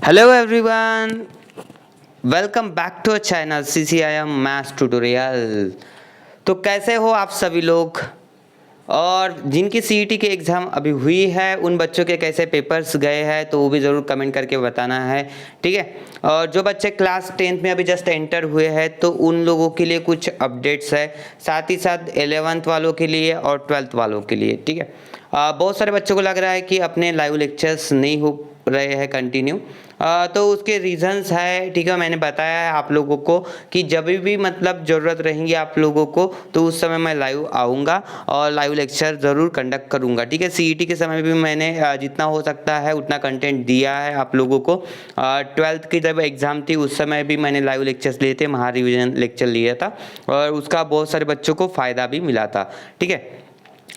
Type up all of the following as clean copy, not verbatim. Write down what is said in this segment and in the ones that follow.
Hello everyone, welcome back to our channel CCIM Maths Tutorial। तो कैसे हो आप सभी लोग। और जिनकी सीईटी के एग्ज़ाम अभी हुई है उन बच्चों के कैसे पेपर्स गए हैं तो वो भी ज़रूर कमेंट करके बताना है, ठीक है। और जो बच्चे क्लास 10th में अभी जस्ट एंटर हुए हैं तो उन लोगों के लिए कुछ अपडेट्स है, साथ ही साथ 11th वालों के लिए और 12th वालों के लिए, ठीक है। बहुत सारे बच्चों को लग रहा है कि अपने लाइव लेक्चर्स नहीं हो रहे हैं कंटिन्यू, तो उसके रीज़न्स है, ठीक है। मैंने बताया है आप लोगों को कि जब भी मतलब ज़रूरत रहेंगी आप लोगों को तो उस समय मैं लाइव आऊँगा और लाइव लेक्चर ज़रूर कंडक्ट करूँगा, ठीक है। सीईटी के समय भी मैंने जितना हो सकता है उतना कंटेंट दिया है आप लोगों को। 12th की जब एग्ज़ाम थी उस समय भी मैंने लाइव लेक्चर्स लिए थे, महा रिविजन लेक्चर लिया था और उसका बहुत सारे बच्चों को फ़ायदा भी मिला था, ठीक है।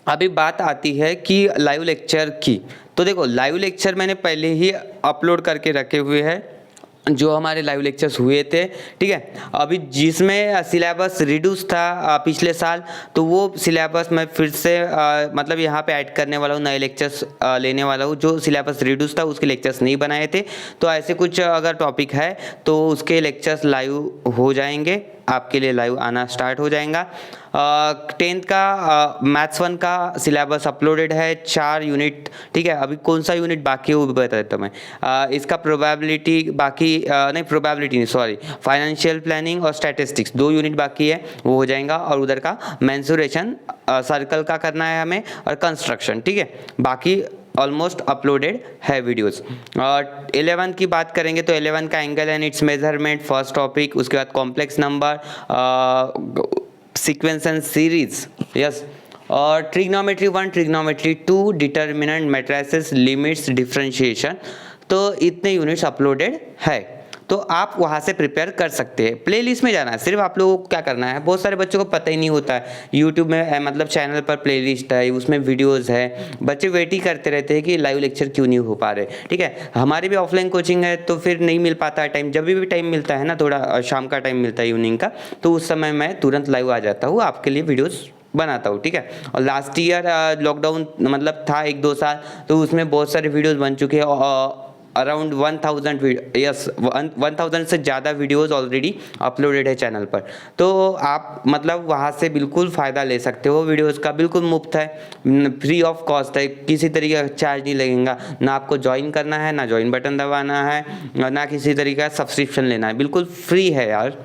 अभी बात आती है कि लाइव लेक्चर की, तो देखो लाइव लेक्चर मैंने पहले ही अपलोड करके रखे हुए हैं जो हमारे लाइव लेक्चर्स हुए थे, ठीक है। अभी जिसमें सिलेबस रिड्यूस था पिछले साल, तो वो सिलेबस मैं फिर से मतलब यहाँ पे ऐड करने वाला हूँ, नए लेक्चर्स लेने वाला हूँ। जो सिलेबस रिड्यूस था उसके लेक्चर्स नहीं बनाए थे, तो ऐसे कुछ अगर टॉपिक है तो उसके लेक्चर्स लाइव हो जाएंगे, आपके लिए लाइव आना स्टार्ट हो जाएगा। 10th का मैथ्स 1 का सिलेबस अपलोडेड है, 4 यूनिट, ठीक है। अभी कौन सा यूनिट बाकी है वो भी बता देता हूँ मैं। इसका प्रोबेबिलिटी बाकी नहीं, प्रोबेबिलिटी नहीं, सॉरी, फाइनेंशियल प्लानिंग और स्टैटिस्टिक्स 2 यूनिट बाकी है, वो हो जाएगा। और उधर का मेंसुरेशन सर्कल का करना है हमें और कंस्ट्रक्शन, ठीक है। बाकी ऑलमोस्ट अपलोडेड है वीडियोस। और 11 की बात करेंगे तो 11 का angle and its measurement first topic, उसके बाद complex number, sequence and series, yes. और trigonometry 1, trigonometry 2, determinant, matrices, limits, differentiation, तो इतने यूनिट्स अपलोडेड है। तो आप वहाँ से प्रिपेयर कर सकते हैं। प्लेलिस्ट में जाना है, सिर्फ आप लोगों को क्या करना है, बहुत सारे बच्चों को पता ही नहीं होता है। यूट्यूब में मतलब चैनल पर प्लेलिस्ट है, उसमें वीडियोस है, बच्चे वेट ही करते रहते हैं कि लाइव लेक्चर क्यों नहीं हो पा रहे, ठीक है। हमारी भी ऑफलाइन कोचिंग है तो फिर नहीं मिल पाता है टाइम। जब भी टाइम मिलता है ना, थोड़ा शाम का टाइम मिलता है इवनिंग का, तो उस समय मैं तुरंत लाइव आ जाता हूँ, आपके लिए वीडियोज़ बनाता हूँ, ठीक है। और लास्ट ईयर लॉकडाउन मतलब था 1-2 साल, तो उसमें बहुत सारे वीडियोस बन चुके हैं। अराउंड 1000 यस 1000 से ज़्यादा वीडियोस ऑलरेडी अपलोडेड है चैनल पर। तो आप मतलब वहाँ से बिल्कुल फ़ायदा ले सकते हो, वीडियोस का बिल्कुल मुफ्त है, फ्री ऑफ कॉस्ट है, किसी तरीके का चार्ज नहीं लगेगा। ना आपको ज्वाइन करना है, ना ज्वाइन बटन दबाना है, ना किसी तरीके का सब्सक्रिप्शन लेना है, बिल्कुल फ्री है यार।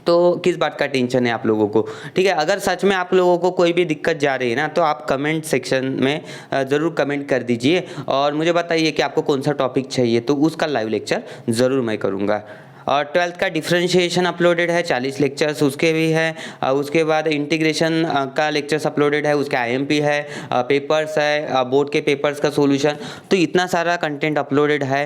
तो किस बात का टेंशन है आप लोगों को, ठीक है। अगर सच में आप लोगों को कोई भी दिक्कत जा रही है ना, तो आप कमेंट सेक्शन में ज़रूर कमेंट कर दीजिए और मुझे बताइए कि आपको कौन सा टॉपिक चाहिए, तो उसका लाइव लेक्चर ज़रूर मैं करूँगा। और 12th का डिफरेंशिएशन अपलोडेड है, 40 लेक्चर्स उसके भी है। उसके बाद इंटीग्रेशन का लेक्चर्स अपलोडेड है, उसका आईएमपी है, पेपर्स है, बोर्ड के पेपर्स का सॉल्यूशन, तो इतना सारा कंटेंट अपलोडेड है।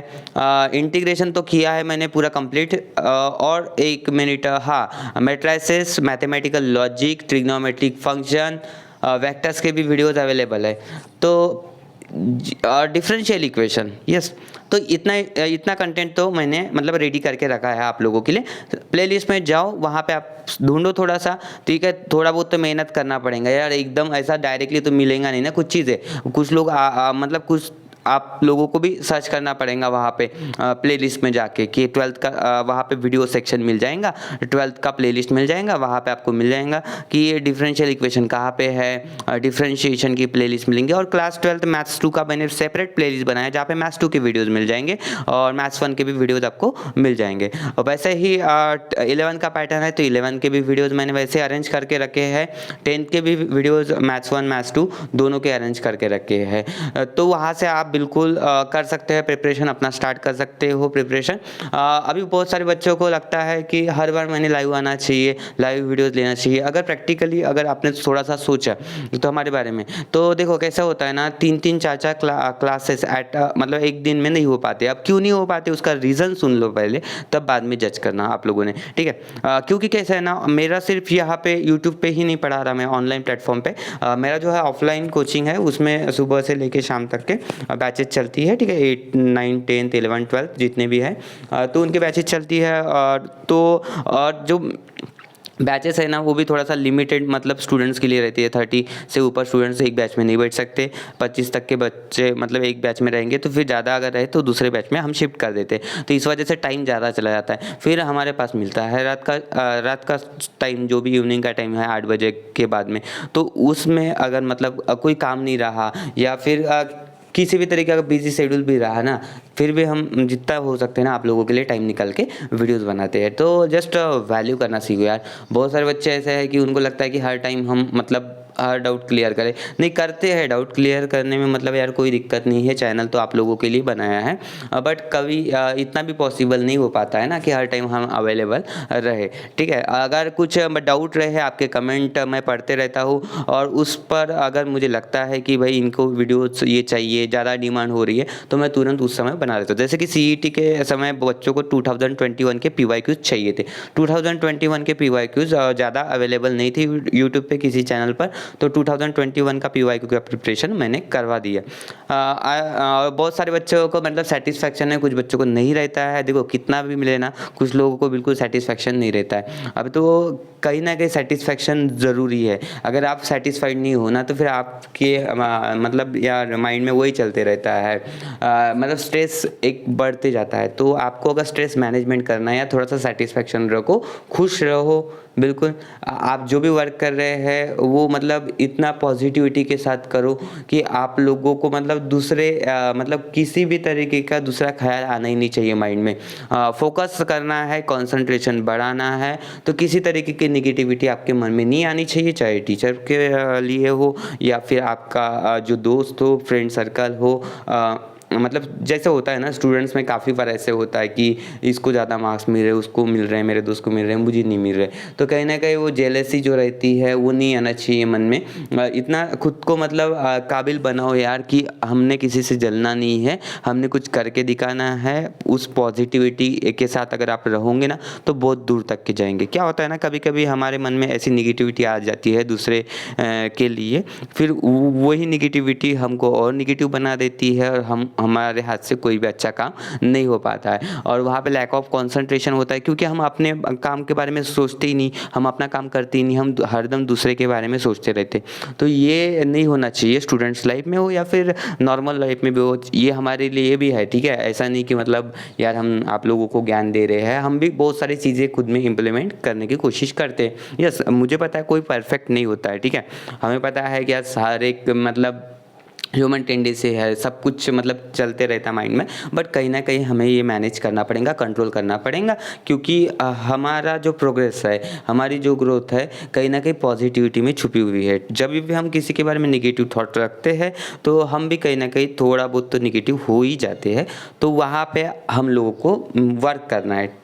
इंटीग्रेशन तो किया है मैंने पूरा कंप्लीट। और 1 मिनट, हाँ, matrices, mathematical logic, trigonometric function, vectors के भी वीडियोस अवेलेबल है। तो डिफरेंशियल इक्वेशन, यस। तो इतना इतना कंटेंट तो मैंने मतलब रेडी करके रखा है आप लोगों के लिए। प्लेलिस्ट में जाओ, वहाँ पे आप ढूंढो थोड़ा सा, ठीक है। थोड़ा बहुत तो मेहनत करना पड़ेगा यार, एकदम ऐसा डायरेक्टली तो मिलेगा नहीं ना कुछ चीज़ें। कुछ लोग मतलब कुछ आप लोगों को भी सर्च करना पड़ेगा वहाँ पे प्लेलिस्ट में जाके कि 12th का वहाँ पे वीडियो सेक्शन मिल जाएगा, 12th का प्लेलिस्ट मिल जाएगा, वहाँ पे आपको मिल जाएगा कि ये डिफरेंशियल इक्वेशन कहाँ पे है, डिफरेंशिएशन की प्लेलिस्ट मिलेंगे। और क्लास 12th मैथ्स 2 का मैंने सेपरेट प्लेलिस्ट बनाया जहाँ पे मैथ्स 2 के वीडियोज़ मिल जाएंगे और मैथ्स 1 के भी वीडियोज़ आपको मिल जाएंगे। और वैसे ही 11 का पैटर्न है तो 11 के भी वीडियोज़ मैंने वैसे अरेंज करके रखे हैं। 10th के भी वीडियोज़ मैथ्स 1 मैथ्स 2 दोनों के अरेंज करके रखे हैं। तो वहाँ से आप बिल्कुल कर सकते हैं प्रिपरेशन, अपना स्टार्ट कर सकते हो प्रिपरेशन। अभी बहुत सारे बच्चों को लगता है कि हर बार मैंने लाइव आना चाहिए, लाइव वीडियोस लेना चाहिए। अगर प्रैक्टिकली अगर आपने थोड़ा सा सोचा तो हमारे बारे में, तो देखो कैसा होता है ना, 3-3 4-4 क्लासेस एट मतलब एक दिन में नहीं हो पाते। अब क्यों नहीं हो पाते उसका रीज़न सुन लो पहले, तब बाद में जज करना आप लोगों ने, ठीक है। क्योंकि कैसा है ना, मेरा सिर्फ यहाँ पे यूट्यूब पे ही नहीं पढ़ा रहा मैं, ऑनलाइन प्लेटफॉर्म पे मेरा जो है ऑफलाइन कोचिंग है, उसमें सुबह से लेके शाम तक के बैचेज चलती है, ठीक है। 8, 9, 10, 11, 12 जितने भी हैं, तो उनके बैचेज चलती है। और तो और जो बैचेस है ना वो भी थोड़ा सा लिमिटेड मतलब स्टूडेंट्स के लिए रहती है। 30 से ऊपर स्टूडेंट्स एक बैच में नहीं बैठ सकते। 25 तक के बच्चे मतलब एक बैच में रहेंगे, तो फिर ज़्यादा अगर रहे तो दूसरे बैच में हम शिफ्ट कर देते हैं। तो इस वजह से टाइम ज़्यादा चला जाता है। फिर हमारे पास मिलता है रात का टाइम, जो भी इवनिंग का टाइम है 8 बजे के बाद में। तो उसमें अगर मतलब कोई काम नहीं रहा या फिर किसी भी तरीके का बिजी शेड्यूल भी रहा ना, फिर भी हम जितना हो सकते हैं ना आप लोगों के लिए टाइम निकाल के वीडियोस बनाते हैं। तो जस्ट वैल्यू करना सीखो यार। बहुत सारे बच्चे ऐसे हैं कि उनको लगता है कि हर टाइम हम मतलब हर डाउट क्लियर करें। नहीं, करते हैं डाउट क्लियर करने में, मतलब यार कोई दिक्कत नहीं है, चैनल तो आप लोगों के लिए बनाया है। बट कभी इतना भी पॉसिबल नहीं हो पाता है ना कि हर टाइम हम अवेलेबल रहे। ठीक है, अगर कुछ डाउट रहे आपके कमेंट मैं पढ़ते रहता हूँ, और उस पर अगर मुझे लगता है कि भाई इनको वीडियोस ये चाहिए, ज़्यादा डिमांड हो रही है, तो मैं तुरंत उस समय बना देता हूँ। जैसे कि सीईटी के समय बच्चों को 2021 के पीवाईक्यूज चाहिए थे। 2021 के पीवाईक्यूज ज़्यादा अवेलेबल नहीं थी यूट्यूब पे किसी चैनल पर, तो 2021 का पीवाईक्यू का प्रिपरेशन मैंने करवा दिया। बहुत सारे बच्चों को मतलब सेटिस्फैक्शन है, कुछ बच्चों को नहीं रहता है। देखो कितना भी मिले ना, कुछ लोगों को बिल्कुल सेटिस्फैक्शन नहीं रहता है। अब तो कहीं ना कहीं सेटिस्फैक्शन ज़रूरी है। अगर आप सेटिस्फाइड नहीं हो ना, तो फिर आपके मतलब यार माइंड में वही चलते रहता है, मतलब स्ट्रेस एक बढ़ते जाता है। तो आपको अगर स्ट्रेस मैनेजमेंट करना है या थोड़ा सा सेटिस्फैक्शन रखो, खुश रहो। बिल्कुल आप जो भी वर्क कर रहे हैं वो मतलब इतना पॉजिटिविटी के साथ करो कि आप लोगों को मतलब दूसरे मतलब किसी भी तरीके का दूसरा ख्याल आना ही नहीं चाहिए माइंड में। फोकस करना है, कंसंट्रेशन बढ़ाना है, तो किसी तरीके की नेगेटिविटी आपके मन में नहीं आनी चाहिए, चाहे टीचर के लिए हो या फिर आपका जो दोस्त हो, फ्रेंड सर्कल हो। मतलब जैसे होता है ना स्टूडेंट्स में काफ़ी बार ऐसे होता है कि इसको ज़्यादा मार्क्स मिल रहे, उसको मिल रहे हैं, मेरे दोस्त को मिल रहे हैं, मुझे नहीं मिल रहे। तो कहीं ना कहीं वो जेलसी जो रहती है वो नहीं आना चाहिए मन में। इतना खुद को मतलब काबिल बनाओ यार कि हमने किसी से जलना नहीं है, हमने कुछ करके दिखाना है। उस पॉजिटिविटी के साथ अगर आप रहोगे ना, तो बहुत दूर तक के जाएंगे। क्या होता है ना, कभी कभी हमारे मन में ऐसी निगेटिविटी आ जाती है दूसरे के लिए, फिर वही निगेटिविटी हमको और निगेटिव बना देती है, और हमारे हाथ से कोई भी अच्छा काम नहीं हो पाता है। और वहाँ पे लैक ऑफ कंसंट्रेशन होता है, क्योंकि हम अपने काम के बारे में सोचते ही नहीं, हम अपना काम करते ही नहीं, हम हरदम दूसरे के बारे में सोचते रहते। तो ये नहीं होना चाहिए, स्टूडेंट्स लाइफ में हो या फिर नॉर्मल लाइफ में भी हो। ये हमारे लिए भी है, ठीक है। ऐसा नहीं कि मतलब यार हम आप लोगों को ज्ञान दे रहे हैं, हम भी बहुत सारी चीज़ें खुद में इम्प्लीमेंट करने की कोशिश करते हैं। यस, मुझे पता है कोई परफेक्ट नहीं होता है, ठीक है। हमें पता है कि यार हर एक मतलब ह्यूमन टेंडेंसी है, सब कुछ मतलब चलते रहता है माइंड में। बट कहीं ना कहीं हमें ये मैनेज करना पड़ेगा, कंट्रोल करना पड़ेगा, क्योंकि हमारा जो प्रोग्रेस है, हमारी जो ग्रोथ है, कहीं ना कहीं पॉजिटिविटी में छुपी हुई है। जब भी हम किसी के बारे में निगेटिव थॉट रखते हैं, तो हम भी कहीं ना कहीं थोड़ा बहुत तो निगेटिव हो ही जाते हैं। तो वहाँ पे हम लोगों को वर्क करना है।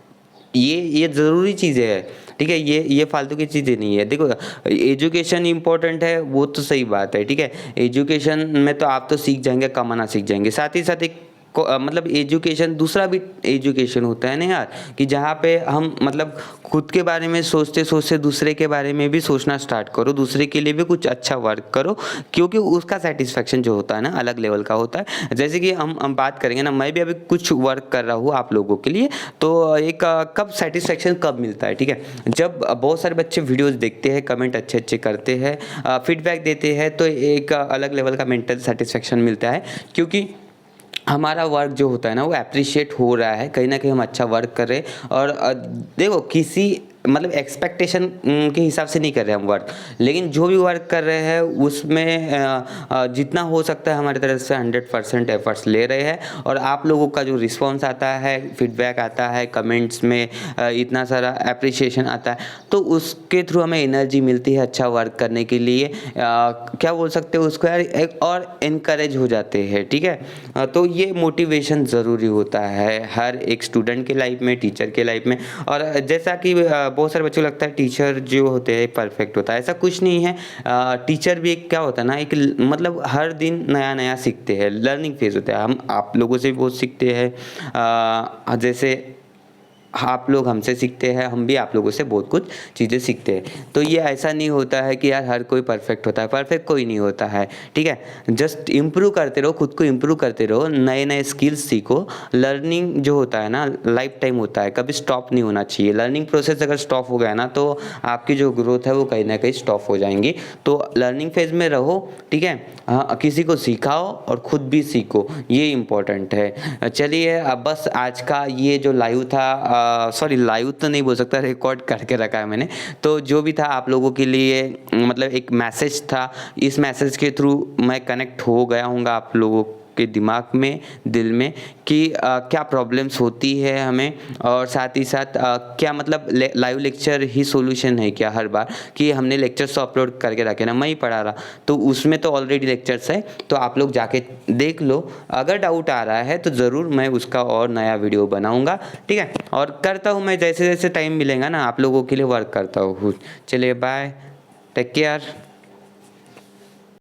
ये ज़रूरी चीज़ें है, ठीक है। ये फालतू की चीज़ें नहीं है। देखो एजुकेशन इम्पोर्टेंट है, वो तो सही बात है, ठीक है। एजुकेशन में तो आप तो सीख जाएंगे, कमाना सीख जाएंगे, साथ ही साथ एक मतलब एजुकेशन, दूसरा भी एजुकेशन होता है ना यार, कि जहाँ पे हम मतलब खुद के बारे में सोचते सोचते दूसरे के बारे में भी सोचना स्टार्ट करो, दूसरे के लिए भी कुछ अच्छा वर्क करो, क्योंकि उसका सेटिस्फेक्शन जो होता है ना अलग लेवल का होता है। जैसे कि हम बात करेंगे ना, मैं भी अभी कुछ वर्क कर रहा हूँ आप लोगों के लिए, तो एक कब सेटिस्फेक्शन कब मिलता है, ठीक है। जब बहुत सारे बच्चे वीडियोस देखते हैं, कमेंट अच्छे अच्छे करते हैं, फीडबैक देते हैं, तो एक अलग लेवल का मेंटल सेटिस्फेक्शन मिलता है, क्योंकि हमारा वर्क जो होता है ना वो अप्रिशिएट हो रहा है, कहीं ना कहीं हम अच्छा वर्क कर रहे हैं। और देखो किसी मतलब एक्सपेक्टेशन के हिसाब से नहीं कर रहे हम वर्क, लेकिन जो भी वर्क कर रहे हैं उसमें जितना हो सकता है हमारी तरफ से 100% एफर्ट्स ले रहे हैं। और आप लोगों का जो रिस्पॉन्स आता है, फीडबैक आता है, कमेंट्स में इतना सारा अप्रिशिएशन आता है, तो उसके थ्रू हमें एनर्जी मिलती है अच्छा वर्क करने के लिए। क्या बोल सकते हो उसको यार, एक और इनकरेज हो जाते हैं, ठीक है। तो ये मोटिवेशन ज़रूरी होता है हर एक स्टूडेंट के लाइफ में, टीचर के लाइफ में। और जैसा कि बहुत सारे बच्चों को लगता है टीचर जो होते हैं परफेक्ट होता है, ऐसा कुछ नहीं है। टीचर भी एक क्या होता है ना, एक मतलब हर दिन नया नया सीखते हैं, लर्निंग फेज होता है। हम आप लोगों से भी बहुत सीखते हैं। जैसे आप लोग हमसे सीखते हैं, हम भी आप लोगों से बहुत कुछ चीज़ें सीखते हैं। तो ये ऐसा नहीं होता है कि यार हर कोई परफेक्ट होता है, परफेक्ट कोई नहीं होता है, ठीक है। जस्ट इम्प्रूव करते रहो, खुद को इम्प्रूव करते रहो, नए नए स्किल्स सीखो। लर्निंग जो होता है ना लाइफ टाइम होता है, कभी स्टॉप नहीं होना चाहिए। लर्निंग प्रोसेस अगर स्टॉप हो गया ना तो आपकी जो ग्रोथ है वो कहीं ना कहीं स्टॉप हो जाएंगी। तो लर्निंग फेज में रहो, ठीक है। हाँ, किसी को सिखाओ और खुद भी सीखो, ये इम्पोर्टेंट है। चलिए अब बस आज का ये जो लाइव था, सॉरी लाइव तो नहीं बोल सकता, रिकॉर्ड करके रखा है मैंने, तो जो भी था आप लोगों के लिए मतलब एक मैसेज था। इस मैसेज के थ्रू मैं कनेक्ट हो गया हूँगा आप लोगों के दिमाग में, दिल में, कि क्या प्रॉब्लम्स होती है हमें, और साथ ही साथ क्या मतलब लाइव लेक्चर ही सॉल्यूशन है क्या हर बार, कि हमने लेक्चर्स तो अपलोड करके रखे ना, मैं ही पढ़ा रहा, तो उसमें तो ऑलरेडी लेक्चर्स है, तो आप लोग जाके देख लो। अगर डाउट आ रहा है तो ज़रूर मैं उसका और नया वीडियो बनाऊंगा, ठीक है। और करता हूँ मैं, जैसे जैसे टाइम मिलेगा ना आप लोगों के लिए वर्क करता हूँ। चलिए बाय, टेक केयर।